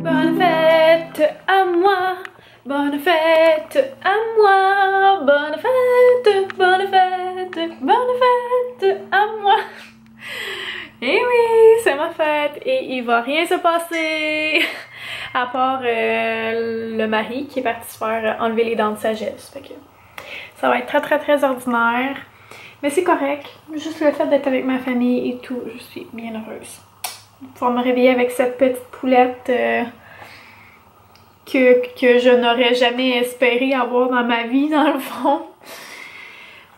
Bonne fête à moi, bonne fête à moi, bonne fête, bonne fête, bonne fête à moi. Et oui, c'est ma fête et il va rien se passer à part le mari qui est parti se faire enlever les dents de sagesse. Fait que ça va être très ordinaire, mais c'est correct. Juste le fait d'être avec ma famille et tout, je suis bien heureuse. Pouvoir me réveiller avec cette petite poulette que je n'aurais jamais espéré avoir dans ma vie, dans le fond.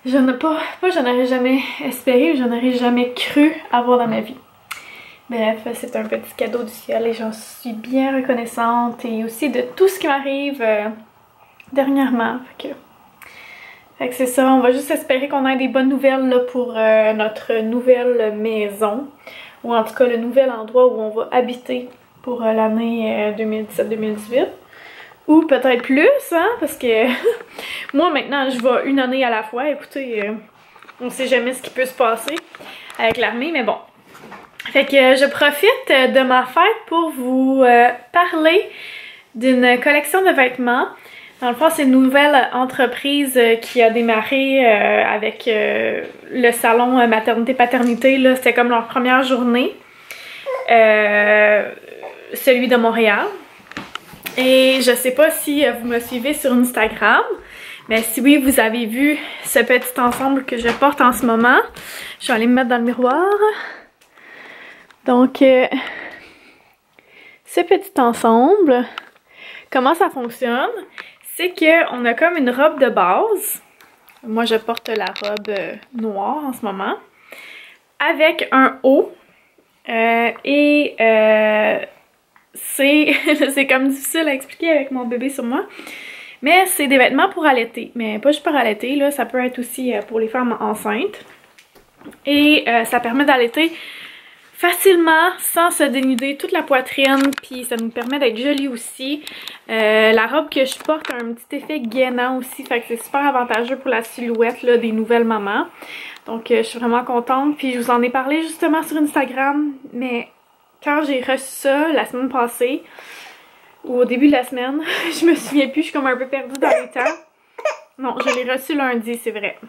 Je n'aurais jamais espéré, je n'aurais jamais cru avoir dans ma vie. Bref, c'est un petit cadeau du ciel et j'en suis bien reconnaissante, et aussi de tout ce qui m'arrive dernièrement. Fait que c'est ça, on va juste espérer qu'on ait des bonnes nouvelles là, pour notre nouvelle maison, ou en tout cas le nouvel endroit où on va habiter pour l'année 2017-2018. Ou peut-être plus, hein, parce que moi maintenant je vais une année à la fois. Écoutez, on sait jamais ce qui peut se passer avec l'armée, mais bon. Fait que je profite de ma fête pour vous parler d'une collection de vêtements. Dans le fond, c'est une nouvelle entreprise qui a démarré avec le salon maternité-paternité. C'était comme leur première journée, celui de Montréal. Et je sais pas si vous me suivez sur Instagram, mais si oui, vous avez vu ce petit ensemble que je porte en ce moment. Je vais aller me mettre dans le miroir. Donc, ce petit ensemble, comment ça fonctionne? C'est qu'on a comme une robe de base. Moi, je porte la robe noire en ce moment, avec un haut c'est comme difficile à expliquer avec mon bébé sur moi, mais c'est des vêtements pour allaiter, mais pas juste pour allaiter, là, ça peut être aussi pour les femmes enceintes, et ça permet d'allaiter facilement sans se dénuder toute la poitrine, puis ça nous permet d'être jolie aussi. La robe que je porte a un petit effet gainant aussi, fait que c'est super avantageux pour la silhouette là, des nouvelles mamans. Donc je suis vraiment contente, puis je vous en ai parlé justement sur Instagram, mais quand j'ai reçu ça la semaine passée, ou au début de la semaine, je me souviens plus, je suis comme un peu perdue dans les temps. Non, je l'ai reçu lundi, c'est vrai.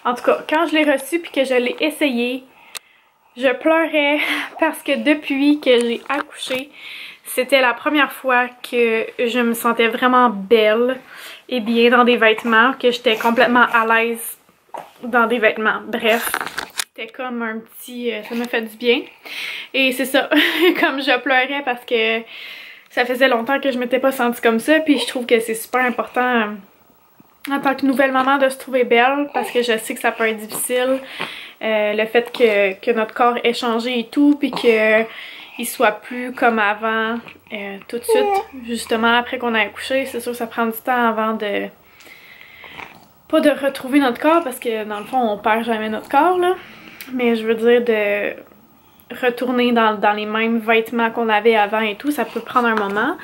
En tout cas, quand je l'ai reçu puis que je l'ai essayé, je pleurais parce que depuis que j'ai accouché, c'était la première fois que je me sentais vraiment belle et bien dans des vêtements, que j'étais complètement à l'aise dans des vêtements. Bref, c'était comme un petit... ça me fait du bien. Et c'est ça, comme je pleurais parce que ça faisait longtemps que je m'étais pas sentie comme ça, puis je trouve que c'est super important en tant que nouvelle maman de se trouver belle, parce que je sais que ça peut être difficile, le fait que notre corps ait changé et tout, puis qu'il soit plus comme avant tout de suite, justement après qu'on a accouché. C'est sûr que ça prend du temps avant de... pas de retrouver notre corps, parce que dans le fond on perd jamais notre corps là, mais je veux dire de retourner dans les mêmes vêtements qu'on avait avant et tout, ça peut prendre un moment.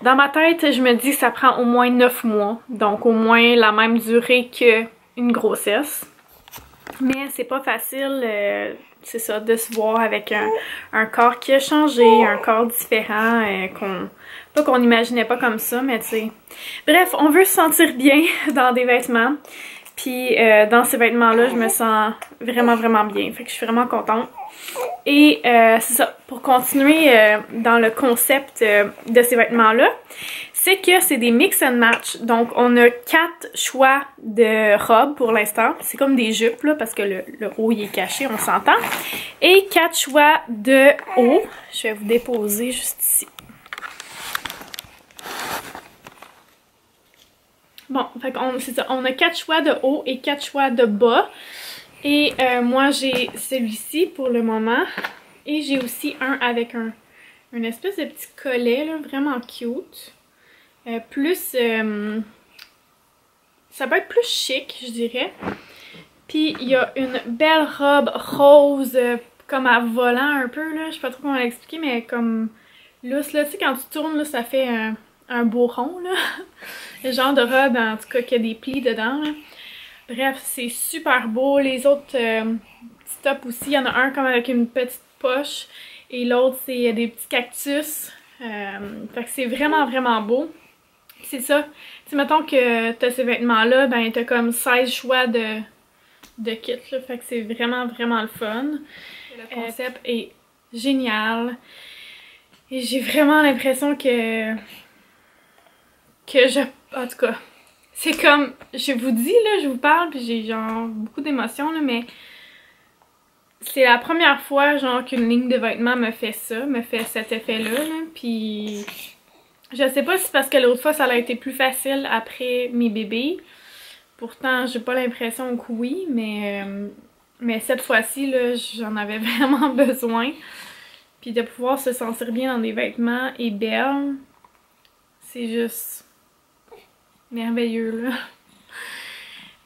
Dans ma tête, je me dis que ça prend au moins 9 mois, donc au moins la même durée qu'une grossesse. Mais c'est pas facile, c'est ça, de se voir avec un corps qui a changé, un corps différent, pas qu'on n'imaginait pas comme ça, mais tu sais. Bref, on veut se sentir bien dans des vêtements, puis dans ces vêtements-là, je me sens vraiment bien, fait que je suis vraiment contente. Et c'est ça, pour continuer dans le concept de ces vêtements-là, c'est que c'est des mix and match. Donc on a 4 choix de robes pour l'instant. C'est comme des jupes là, parce que le haut il est caché, on s'entend. Et 4 choix de haut. Je vais vous déposer juste ici. Bon, fait c'est ça, on a 4 choix de haut et 4 choix de bas. Et moi j'ai celui-ci pour le moment. Et j'ai aussi un avec une espèce de petit collet là, vraiment cute. Ça peut être plus chic, je dirais. Puis il y a une belle robe rose, comme à volant un peu là, je sais pas trop comment l'expliquer, mais comme lousse là, tu sais quand tu tournes là, ça fait un beau rond là. Le genre de robe en tout cas qui a des plis dedans là. Bref, c'est super beau. Les autres petits tops aussi, il y en a un comme avec une petite poche et l'autre c'est des petits cactus. Fait que c'est vraiment vraiment beau. C'est ça. Tu sais, mettons que t'as ces vêtements-là, ben t'as comme 16 choix de kits, là. Fait que c'est vraiment vraiment le fun. Le concept est génial. Et j'ai vraiment l'impression que en tout cas, c'est comme, je vous dis là, je vous parle puis j'ai genre beaucoup d'émotions là, mais c'est la première fois genre qu'une ligne de vêtements me fait ça, me fait cet effet-là, là, puis je sais pas si c'est parce que l'autre fois ça a été plus facile après mes bébés. Pourtant, j'ai pas l'impression que oui, mais cette fois-ci là, j'en avais vraiment besoin. Puis de pouvoir se sentir bien dans des vêtements et belle, c'est juste merveilleux là.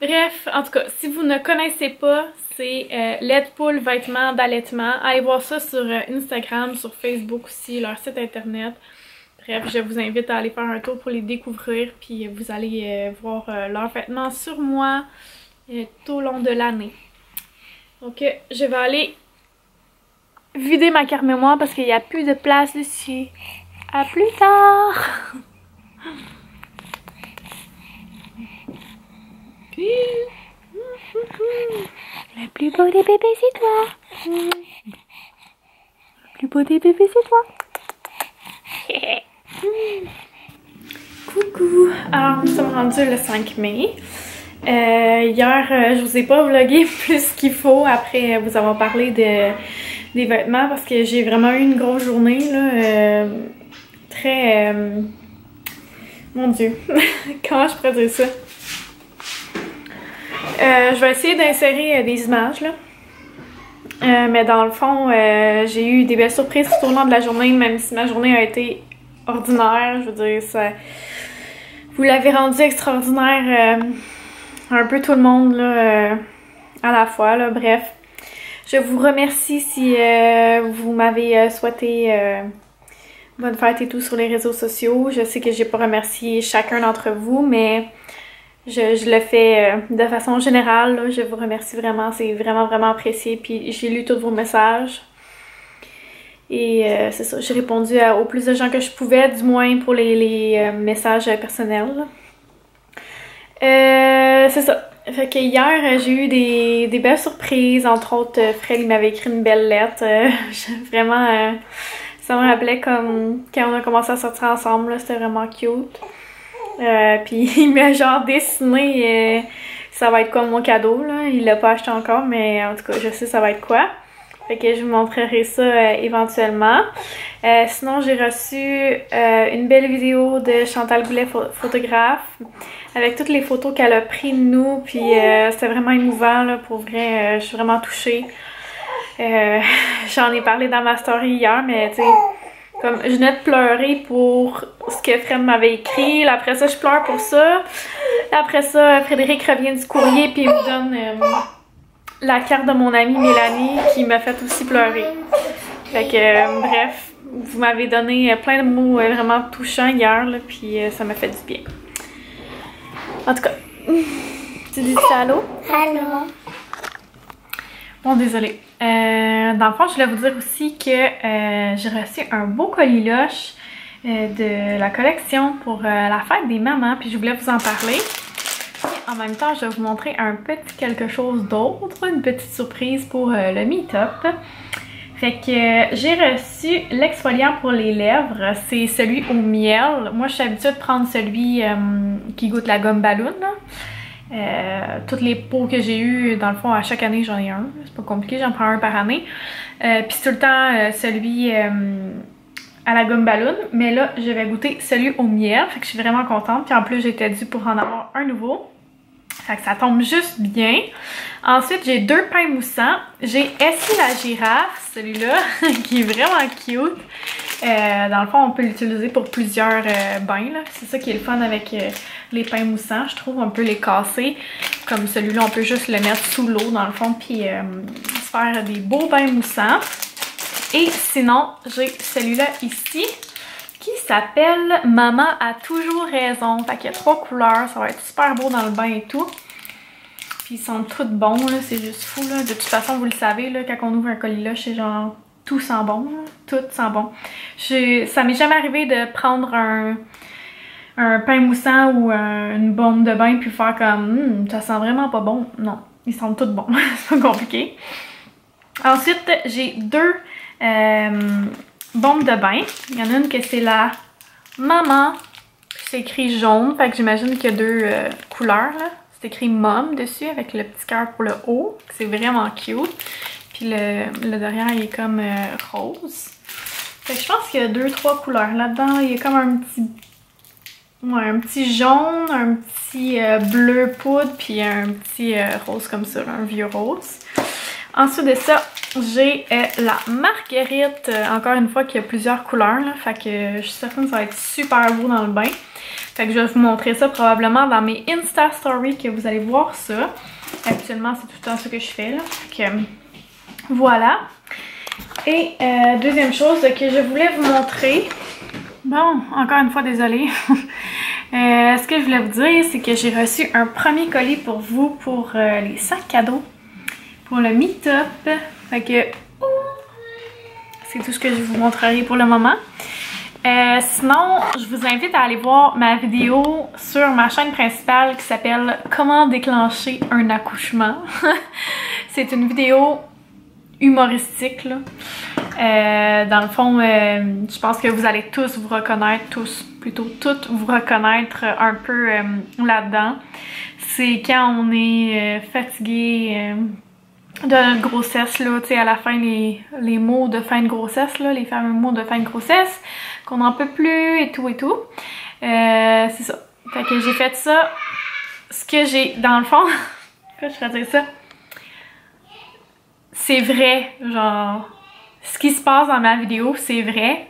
Bref, en tout cas, si vous ne connaissez pas, c'est Laidpool vêtements d'allaitement. Allez voir ça sur Instagram, sur Facebook aussi, leur site internet. Bref, je vous invite à aller faire un tour pour les découvrir, puis vous allez voir leurs vêtements sur moi tout au long de l'année. Donc, je vais aller vider ma carte mémoire parce qu'il n'y a plus de place dessus. À plus tard! Le plus beau des bébés, c'est toi! Le plus beau des bébés, c'est toi! Coucou! Alors, nous sommes rendus le 5 mai. Hier, je vous ai pas vlogué plus qu'il faut après vous avoir parlé des vêtements parce que j'ai vraiment eu une grosse journée là, très mon dieu, comment je pourrais dire ça? Je vais essayer d'insérer des images là, mais dans le fond j'ai eu des belles surprises tout au long de la journée, même si ma journée a été ordinaire. Je veux dire, ça, vous l'avez rendu extraordinaire un peu tout le monde là, à la fois là. Bref, je vous remercie si vous m'avez souhaité bonne fête et tout sur les réseaux sociaux. Je sais que j'ai pas remercié chacun d'entre vous, mais je le fais de façon générale là. Je vous remercie vraiment, c'est vraiment vraiment apprécié. Puis j'ai lu tous vos messages. Et c'est ça, j'ai répondu au plus de gens que je pouvais, du moins pour les messages personnels. C'est ça. Fait que hier, j'ai eu des belles surprises. Entre autres, Fred, il m'avait écrit une belle lettre. Vraiment, ça me rappelait comme quand on a commencé à sortir ensemble. C'était vraiment cute. Puis il m'a genre dessiné ça va être quoi mon cadeau, là. Il l'a pas acheté encore, mais en tout cas, je sais ça va être quoi. Fait que je vous montrerai ça éventuellement. Sinon, j'ai reçu une belle vidéo de Chantal Goulet, photographe, avec toutes les photos qu'elle a prises de nous. Puis c'était vraiment émouvant, là, pour vrai. Je suis vraiment touchée. J'en ai parlé dans ma story hier, mais tu sais, comme je venais de pleurer pour ce que Fred m'avait écrit. Après ça, je pleure pour ça. Après ça, Frédéric revient du courrier puis il me donne la carte de mon amie Mélanie qui m'a fait aussi pleurer. Fait que bref, vous m'avez donné plein de mots vraiment touchants hier, là, puis ça m'a fait du bien. En tout cas, tu dis allô? Allô? Bon, désolée. Dans le fond, je voulais vous dire aussi que j'ai reçu un beau colis Lush de la collection pour la fête des mamans, puis je voulais vous en parler. Et en même temps, je vais vous montrer un petit quelque chose d'autre, une petite surprise pour le meet-up. Fait que j'ai reçu l'exfoliant pour les lèvres, c'est celui au miel. Moi, je suis habituée de prendre celui qui goûte la gomme ballon, là. Toutes les pots que j'ai eu, dans le fond, à chaque année, j'en ai un. C'est pas compliqué, j'en prends un par année. Puis tout le temps, celui à la gomme ballon. Mais là, je vais goûter celui au miel. Fait que je suis vraiment contente. Puis en plus, j'étais due pour en avoir un nouveau. Fait que ça tombe juste bien. Ensuite, j'ai deux pains moussants. J'ai Essie la girafe, celui-là, qui est vraiment cute. Dans le fond, on peut l'utiliser pour plusieurs bains. C'est ça qui est le fun avec les pains moussants. Je trouve on peut les casser. Comme celui-là, on peut juste le mettre sous l'eau, dans le fond, puis se faire des beaux bains moussants. Et sinon, j'ai celui-là ici, qui s'appelle Maman a toujours raison. Fait qu'il y a 3 couleurs, ça va être super beau dans le bain et tout. Puis ils sont tous bons, là, c'est juste fou, là. De toute façon, vous le savez, là, quand on ouvre un colis là, c'est genre tout sent bon, là. Tout sent bon. Ça m'est jamais arrivé de prendre un pain moussant ou une bombe de bain puis faire comme ça sent vraiment pas bon. Non, ils sentent tous bons. C'est pas compliqué. Ensuite, j'ai deux bombes de bain. Il y en a une que c'est la Maman. C'est écrit jaune, fait que j'imagine qu'il y a deux couleurs là. C'est écrit Mom dessus avec le petit cœur pour le haut. C'est vraiment cute. Puis le derrière il est comme rose. Fait que je pense qu'il y a 2-3 couleurs là-dedans. Il y a comme un petit jaune, un petit bleu poudre, puis un petit rose comme ça, un vieux rose. Ensuite de ça, j'ai la marguerite, encore une fois, qui a plusieurs couleurs. Là, fait que je suis certaine que ça va être super beau dans le bain. Fait que je vais vous montrer ça probablement dans mes Insta Stories que vous allez voir ça. Habituellement, c'est tout le temps ça que je fais. Là. Fait que voilà. Et deuxième chose que je voulais vous montrer. Bon, encore une fois, désolée. Ce que je voulais vous dire, c'est que j'ai reçu un premier colis pour vous pour les sacs cadeaux. Pour le meet-up. Fait que c'est tout ce que je vous montrerai pour le moment. Sinon, je vous invite à aller voir ma vidéo sur ma chaîne principale qui s'appelle « Comment déclencher un accouchement ». C'est une vidéo humoristique, là. Dans le fond, je pense que vous allez tous vous reconnaître, toutes vous reconnaître un peu là-dedans. C'est quand on est fatigué de notre grossesse, là, tu sais, à la fin, les mots de fin de grossesse, là, les fameux mots de fin de grossesse, qu'on n'en peut plus et tout et tout. C'est ça. Fait que j'ai fait ça. Ce que j'ai, dans le fond, pourquoi je ferais dire ça? C'est vrai, genre, ce qui se passe dans ma vidéo, c'est vrai.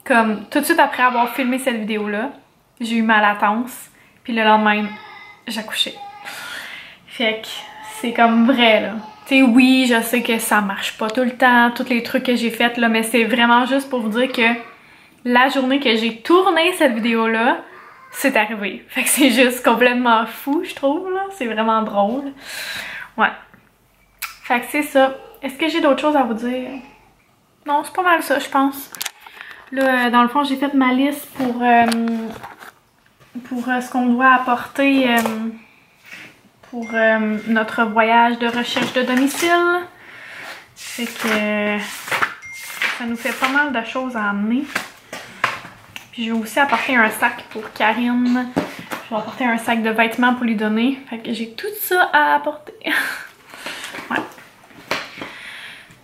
Comme, tout de suite après avoir filmé cette vidéo-là, j'ai eu ma latence, puis le lendemain, j'accouchais. Fait que c'est comme vrai, là. Tu sais, oui, je sais que ça marche pas tout le temps, tous les trucs que j'ai fait, là, mais c'est vraiment juste pour vous dire que la journée que j'ai tourné cette vidéo-là, c'est arrivé. Fait que c'est juste complètement fou, je trouve, là. C'est vraiment drôle. Ouais. Fait que c'est ça. Est-ce que j'ai d'autres choses à vous dire? Non, c'est pas mal ça, je pense. Là, dans le fond, j'ai fait ma liste pour ce qu'on doit apporter pour notre voyage de recherche de domicile. Fait que ça nous fait pas mal de choses à amener. Puis je vais aussi apporter un sac pour Karine. Je vais apporter un sac de vêtements pour lui donner. Fait que j'ai tout ça à apporter. Ouais.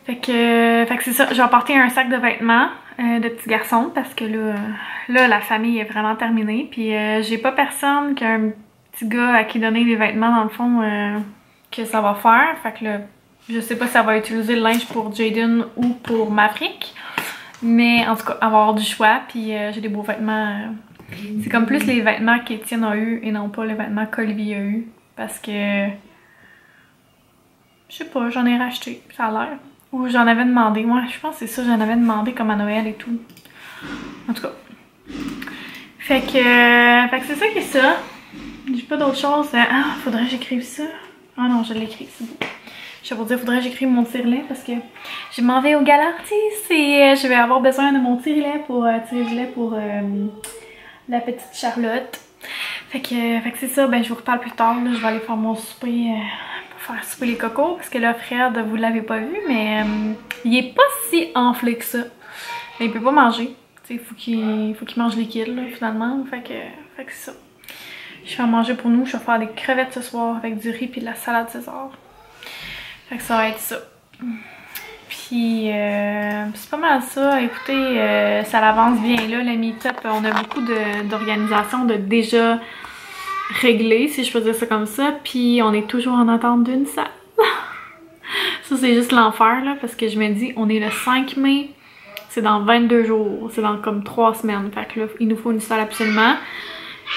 Fait que c'est ça. J'ai apporté un sac de vêtements de petits garçons parce que là la famille est vraiment terminée. Puis j'ai pas personne qui a un petit gars à qui donner les vêtements dans le fond que ça va faire. Fait que là, je sais pas si ça va utiliser le linge pour Jaden ou pour Maverick. Mais en tout cas, avoir du choix. Puis j'ai des beaux vêtements. C'est comme plus les vêtements qu'Étienne a eu et non pas les vêtements qu'Olivier a eu. Parce que je sais pas, j'en ai racheté, ça a l'air. Ou j'en avais demandé. Moi, je pense que c'est ça, j'en avais demandé comme à Noël et tout. En tout cas. Fait que c'est ça qui est ça. J'ai pas d'autre chose. Ah, faudrait que j'écrive ça. Ah non, je l'ai écrit, c'est beau. Je vais vous dire, faudrait que j'écrive mon tire-lait parce que je m'en vais au Galartis et je vais avoir besoin de mon tire-lait pour tirer du lait pour la petite Charlotte. Fait que c'est ça, ben je vous reparle plus tard. Là, je vais aller faire mon souper pour faire souper les cocos parce que là, Fred, vous l'avez pas vu, mais il est pas si enflé que ça. Mais il peut pas manger. Il faut qu'il mange liquide là, finalement. Fait que c'est ça. Je vais en manger pour nous. Je vais faire des crevettes ce soir avec du riz et de la salade César. Fait que ça va être ça. Puis c'est pas mal ça. Écoutez, ça avance bien là, le meet-up. On a beaucoup d'organisations de déjà réglées, si je peux dire ça comme ça. Puis on est toujours en attente d'une salle. Ça c'est juste l'enfer là, parce que je me dis, on est le 5 mai. C'est dans 22 jours. C'est dans comme 3 semaines. Fait que là, il nous faut une salle absolument.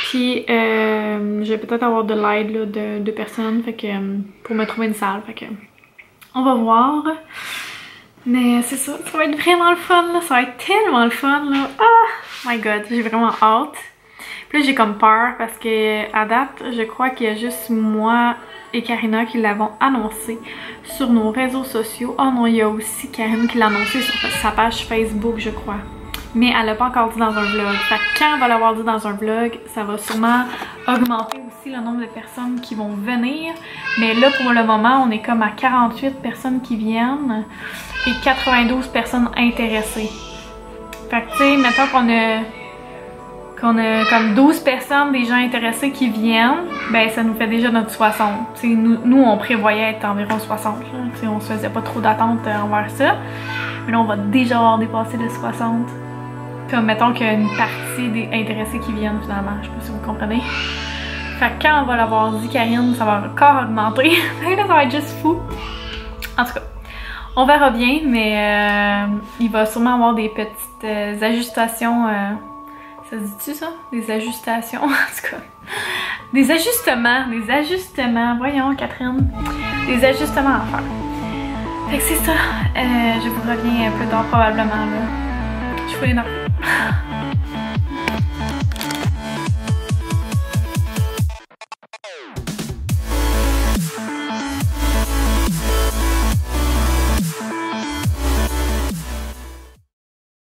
Puis je vais peut-être avoir de l'aide de personnes. Fait que pour me trouver une salle. Fait que on va voir. Mais c'est ça, ça va être vraiment le fun là. Ça va être tellement le fun là. Ah my god, j'ai vraiment hâte. Puis là, j'ai comme peur parce que à date, je crois qu'il y a juste moi et Karina qui l'avons annoncé sur nos réseaux sociaux. Oh non, il y a aussi Karine qui l'a annoncé sur sa page Facebook, je crois. Mais elle l'a pas encore dit dans un vlog. Fait que quand elle va l'avoir dit dans un vlog, ça va sûrement augmenter aussi le nombre de personnes qui vont venir. Mais là, pour le moment, on est comme à 48 personnes qui viennent et 92 personnes intéressées. Fait que tu sais, mettons qu'on a comme 12 personnes, des gens intéressés qui viennent, ben ça nous fait déjà notre 60. T'sais, nous, on prévoyait être environ 60. Là. On se faisait pas trop d'attente envers ça. Mais là, on va déjà avoir dépassé les 60. Comme mettons qu'il y a une partie des intéressés qui viennent finalement. Je sais pas si vous comprenez. Fait que quand on va l'avoir dit, Karine, ça va encore augmenter. Là, ça va être juste fou. En tout cas, on verra bien, mais il va sûrement avoir des petites ajustations. Ça se dit-tu ça? Des ajustations, en tout cas. Des ajustements. Voyons, Catherine. Des ajustements à faire. Fait que c'est ça. Je vous reviens plus tard probablement là. Je suis énervée.